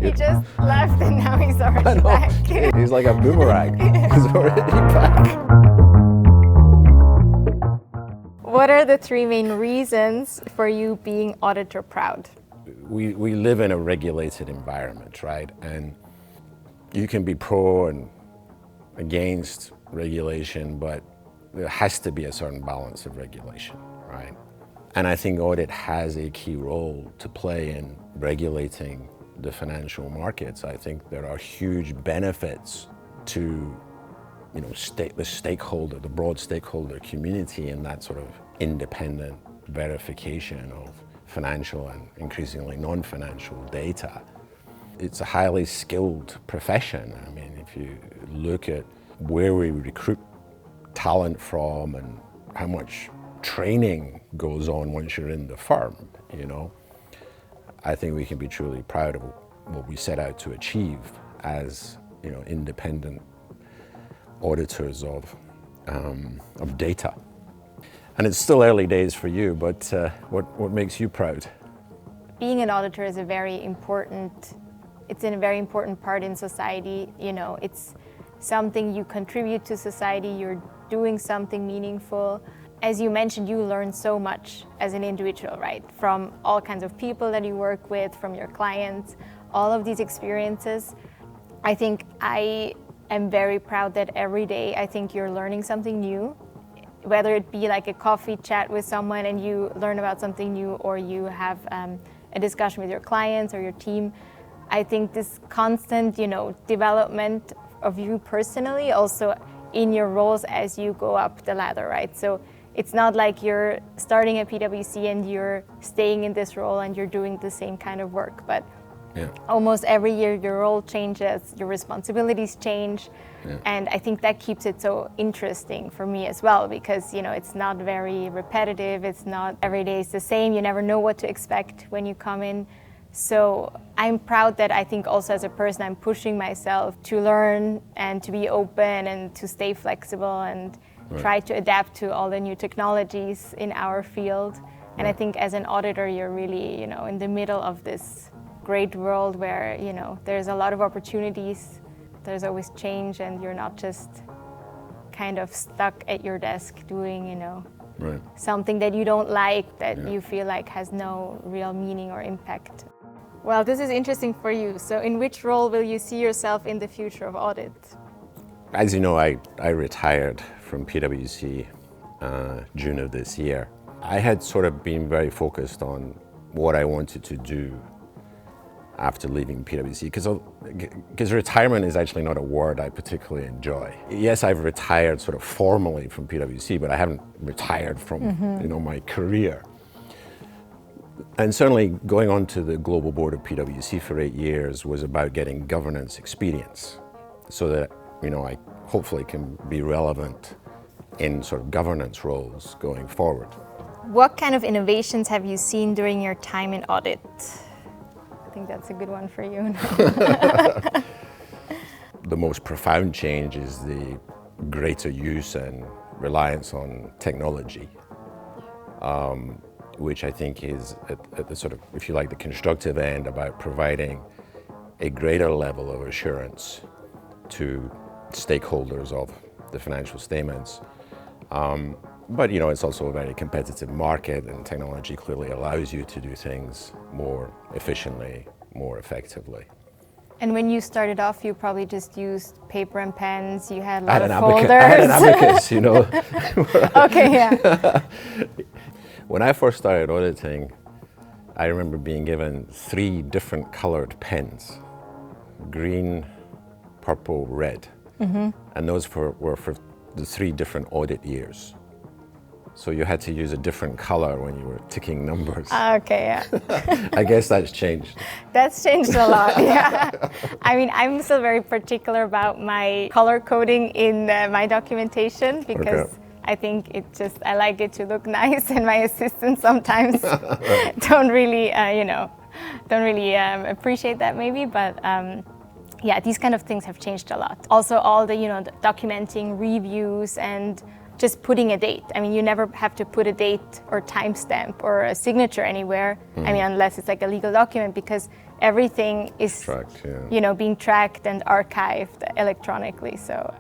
He just left and now he's already back. He's like a boomerang. He's already back. What are the three main reasons for you being auditor proud? We live in a regulated environment, right? And you can be pro and against regulation, but there has to be a certain balance of regulation, right? And I think audit has a key role to play in regulating the financial markets. I think there are huge benefits to, the broad stakeholder community in that sort of independent verification of financial and increasingly non-financial data. It's a highly skilled profession. I mean, if you look at where we recruit talent from and how much training goes on once you're in the firm, I think we can be truly proud of what we set out to achieve as, independent auditors of data. And it's still early days for you, but what makes you proud? Being an auditor is a very important part in society. It's something you contribute to society, you're doing something meaningful. As you mentioned, you learn so much as an individual, right? From all kinds of people that you work with, from your clients, all of these experiences. I think I am very proud that every day I think you're learning something new, whether it be like a coffee chat with someone and you learn about something new, or you have a discussion with your clients or your team. I think this constant, development of you personally, also in your roles as you go up the ladder, right? So it's not like you're starting at PwC and you're staying in this role and you're doing the same kind of work, but almost every year your role changes, your responsibilities change, and I think that keeps it so interesting for me as well, because it's not very repetitive, it's not every day is the same, you never know what to expect when you come in. So I'm proud that I think also as a person I'm pushing myself to learn and to be open and to stay flexible and try to adapt to all the new technologies in our field. And I think as an auditor you're really in the middle of this great world where there's a lot of opportunities, there's always change, and you're not just kind of stuck at your desk doing something that you don't like, that you feel like has no real meaning or impact. Well, this is interesting for you. So in which role will you see yourself in the future of audit? As you know, I retired from PwC June of this year. I had sort of been very focused on what I wanted to do after leaving PwC, because retirement is actually not a word I particularly enjoy. Yes, I've retired sort of formally from PwC, but I haven't retired from my career. And certainly going on to the global board of PwC for 8 years was about getting governance experience so that I hopefully can be relevant in sort of governance roles going forward. What kind of innovations have you seen during your time in audit? I think that's a good one for you. The most profound change is the greater use and reliance on technology, which I think is at the sort of, if you like, the constructive end about providing a greater level of assurance to stakeholders of the financial statements. But it's also a very competitive market, and technology clearly allows you to do things more efficiently, more effectively. And when you started off, you probably just used paper and pens, you had a lot of folders. I had an abacus, Okay, yeah. When I first started auditing, I remember being given 3 different colored pens: green, purple, red. And those were for the 3 different audit years. So you had to use a different color when you were ticking numbers. Okay, yeah. I guess that's changed. That's changed a lot, yeah. I mean, I'm still very particular about my color coding in my documentation, because I think I like it to look nice, and my assistants sometimes don't really appreciate that maybe, but these kind of things have changed a lot. Also all the, the documenting reviews and just putting a date. I mean, you never have to put a date or timestamp or a signature anywhere. I mean, unless it's like a legal document, because everything is Tracked, yeah. you know, being tracked and archived electronically. So